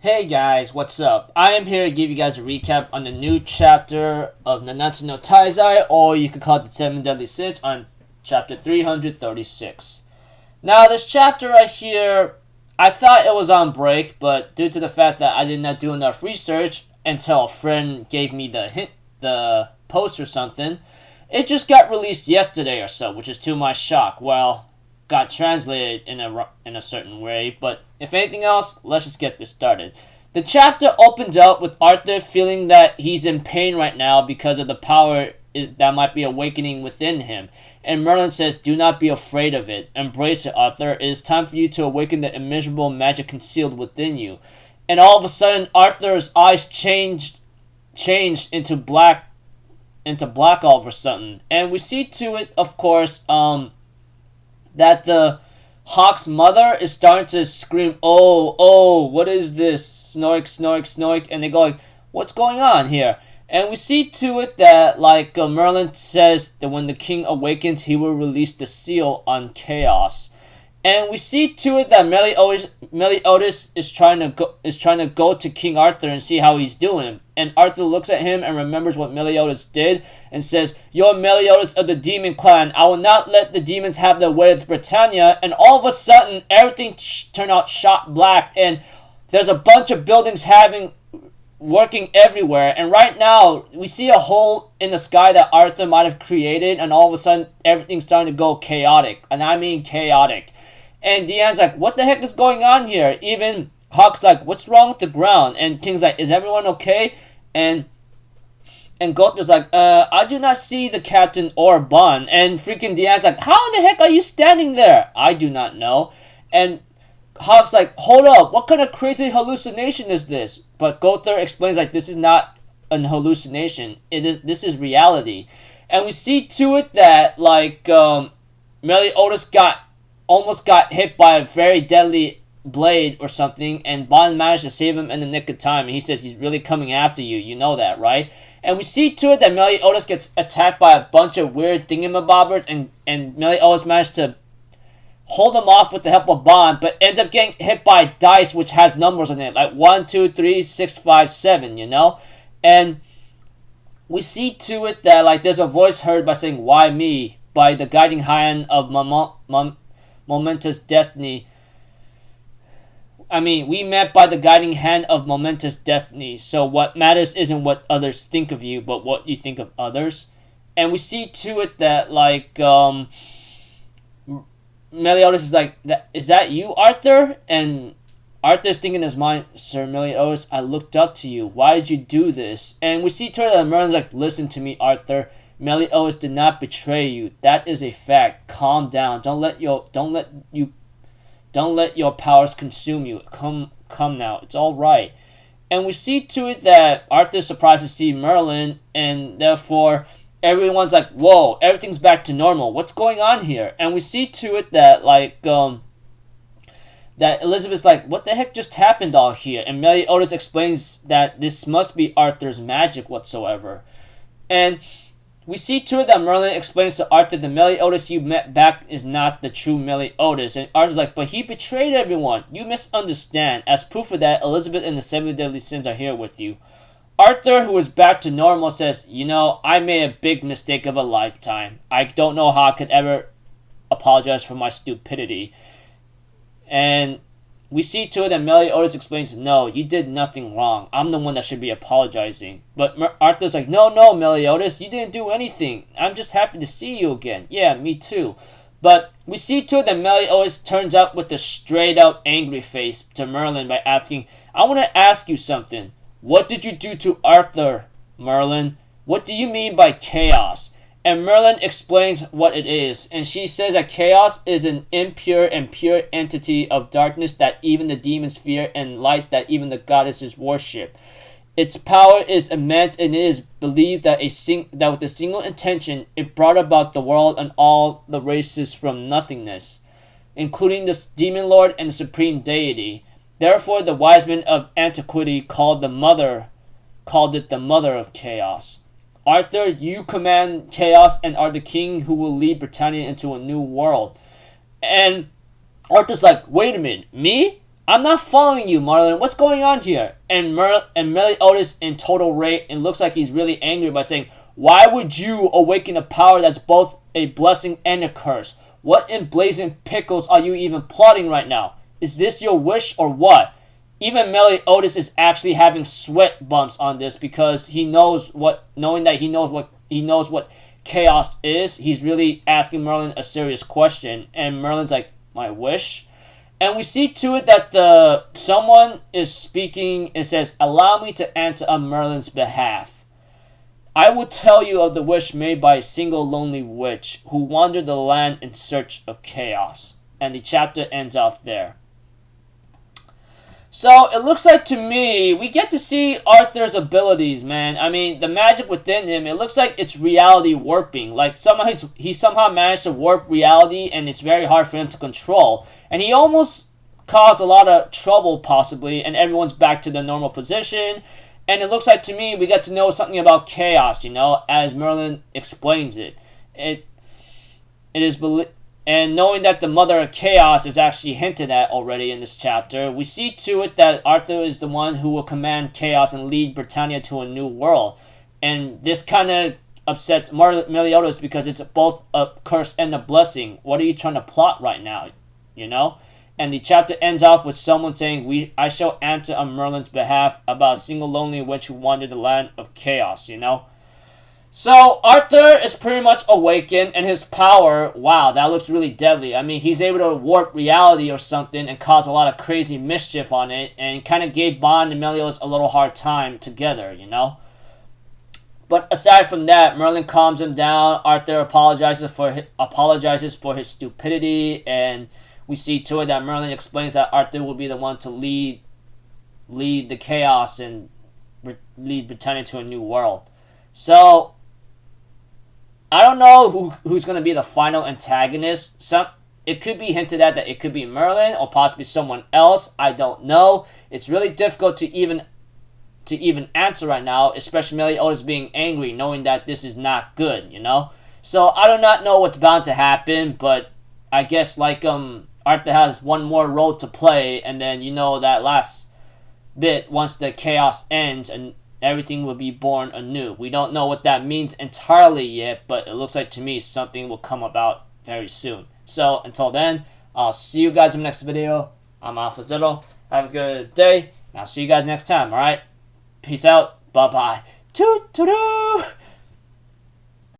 Hey guys, what's up? I am here to give you guys a recap on the new chapter of Nanatsu no Taizai, or you could call it the 7 Deadly Sins, on chapter 336. Now, this chapter right here, I thought it was on break, but due to the fact that I did not do enough research until a friend gave me the post or something, it just got released yesterday or so, which is to my shock. Well, got translated in a certain way, but if anything else, let's just get this started. The chapter opens up with Arthur feeling that he's in pain right now because of the power that might be awakening within him. And Merlin says, "Do not be afraid of it. Embrace it, Arthur. It is time for you to awaken the immeasurable magic concealed within you." And all of a sudden, Arthur's eyes changed into black all of a sudden. And we see to it, of course, that the Hawk's mother is starting to scream, "Oh, what is this? Snoik, snoik, snoik." And they go like, "What's going on here?" And we see to it that, Merlin says that when the king awakens, he will release the seal on chaos. And we see to it that Meliodas is trying to go to King Arthur and see how he's doing. And Arthur looks at him and remembers what Meliodas did and says, "You're Meliodas of the demon clan. I will not let the demons have their way with Britannia." And all of a sudden, everything turned out shot black, and there's a bunch of buildings working everywhere. And right now, we see a hole in the sky that Arthur might have created, and all of a sudden, everything's starting to go chaotic. And I mean chaotic. And Deanne's like, "What the heck is going on here?" Even Hawk's like, "What's wrong with the ground?" And King's like, "Is everyone okay?" And Gothar's like, "I do not see the captain or Bon." And freaking Deanne's like, "How in the heck are you standing there?" "I do not know." And Hawk's like, "Hold up, what kind of crazy hallucination is this?" But Gothar explains like, "This is not an hallucination. This is reality." And we see to it that Meliodas almost got hit by a very deadly blade or something, and Bon managed to save him in the nick of time. And he says he's really coming after you. You know that, right? And we see to it that Meliodas gets attacked by a bunch of weird thingamabobbers, and Meliodas managed to hold him off with the help of Bon, but ends up getting hit by dice which has numbers in it, like 1, 2, 3, 6, 5, 7, you know? And we see to it that there's a voice heard by saying, "Why me?" by the guiding hand of momentous destiny. We met by the guiding hand of momentous destiny. So what matters isn't what others think of you, but what you think of others. And we see to it that Meliodas is like, "Is that you, Arthur?" And Arthur's thinking in his mind, "Sir Meliodas, I looked up to you. Why did you do this?" And we see to it that Merlin's like, "Listen to me, Arthur. Meliodas did not betray you. That is a fact. Calm down. Don't let your powers consume you. Come now. It's all right." And we see to it that Arthur's surprised to see Merlin, and therefore everyone's like, "Whoa, everything's back to normal. What's going on here?" And we see to it that that Elizabeth's like, "What the heck just happened all here?" And Meliodas explains that this must be Arthur's magic whatsoever. And we see to it that Merlin explains to Arthur, "The Meliodas you met back is not the true Meliodas." And Arthur's like, "But he betrayed everyone. You misunderstand. As proof of that, Elizabeth and the 7 deadly sins are here with you." Arthur, who is back to normal, says, "I made a big mistake of a lifetime. I don't know how I could ever apologize for my stupidity." And we see to it that Meliodas explains, "No, you did nothing wrong. I'm the one that should be apologizing." But Arthur's like, "No, Meliodas, you didn't do anything. I'm just happy to see you again." "Yeah, me too." But we see to it that Meliodas turns up with a straight out angry face to Merlin by asking, "I want to ask you something. What did you do to Arthur, Merlin? What do you mean by chaos?" And Merlin explains what it is, and she says that chaos is an impure and pure entity of darkness that even the demons fear, and light that even the goddesses worship. Its power is immense, and it is believed that that with a single intention, it brought about the world and all the races from nothingness, including the demon lord and the supreme deity. Therefore, the wise men of antiquity called it the mother of chaos. Arthur, you command chaos and are the king who will lead Britannia into a new world. And Arthur's like, "Wait a minute, me? I'm not following you, Marlin. What's going on here? And Meliodas in total rage, and looks like he's really angry by saying, why would you awaken a power that's both a blessing and a curse? What in blazing pickles are you even plotting right now? Is this your wish or what? Even Meliodas is actually having sweat bumps on this because he knows what chaos is. He's really asking Merlin a serious question, and Merlin's like, my wish? And we see to it that someone is speaking. It says, allow me to answer on Merlin's behalf. I will tell you of the wish made by a single lonely witch who wandered the land in search of chaos. And the chapter ends off there. So, it looks like to me, we get to see Arthur's abilities, man. I mean, the magic within him, it looks like it's reality warping. Like, somehow he somehow managed to warp reality, and it's very hard for him to control. And he almost caused a lot of trouble, possibly, and everyone's back to their normal position. And it looks like to me, we get to know something about chaos, you know, as Merlin explains it. It is And knowing that the mother of chaos is actually hinted at already in this chapter, we see to it that Arthur is the one who will command chaos and lead Britannia to a new world. And this kind of upsets Meliodas because it's both a curse and a blessing. What are you trying to plot right now? You know? And the chapter ends off with someone saying, I shall answer on Merlin's behalf about a single lonely witch who wandered the land of chaos, you know? So, Arthur is pretty much awakened, and his power, wow, that looks really deadly. I mean, he's able to warp reality or something and cause a lot of crazy mischief on it, and kind of gave Bond and Meliodas a little hard time together, you know? But aside from that, Merlin calms him down. Arthur apologizes for his stupidity, and we see to it that Merlin explains that Arthur will be the one to lead the chaos and lead Britannia to a new world. So, I don't know who's going to be the final antagonist. It could be hinted at that it could be Merlin or possibly someone else. I don't know. It's really difficult to even answer right now, especially Meliodas being angry, knowing that this is not good, you know? So I do not know what's bound to happen, but I guess like Arthur has one more role to play, and then you know that last bit, once the chaos ends and everything will be born anew. We don't know what that means entirely yet, but it looks like to me something will come about very soon. So until then, I'll see you guys in the next video. I'm Alpha Zero. Have a good day, and I'll see you guys next time, alright? Peace out. Bye-bye. Toot-toot-oo!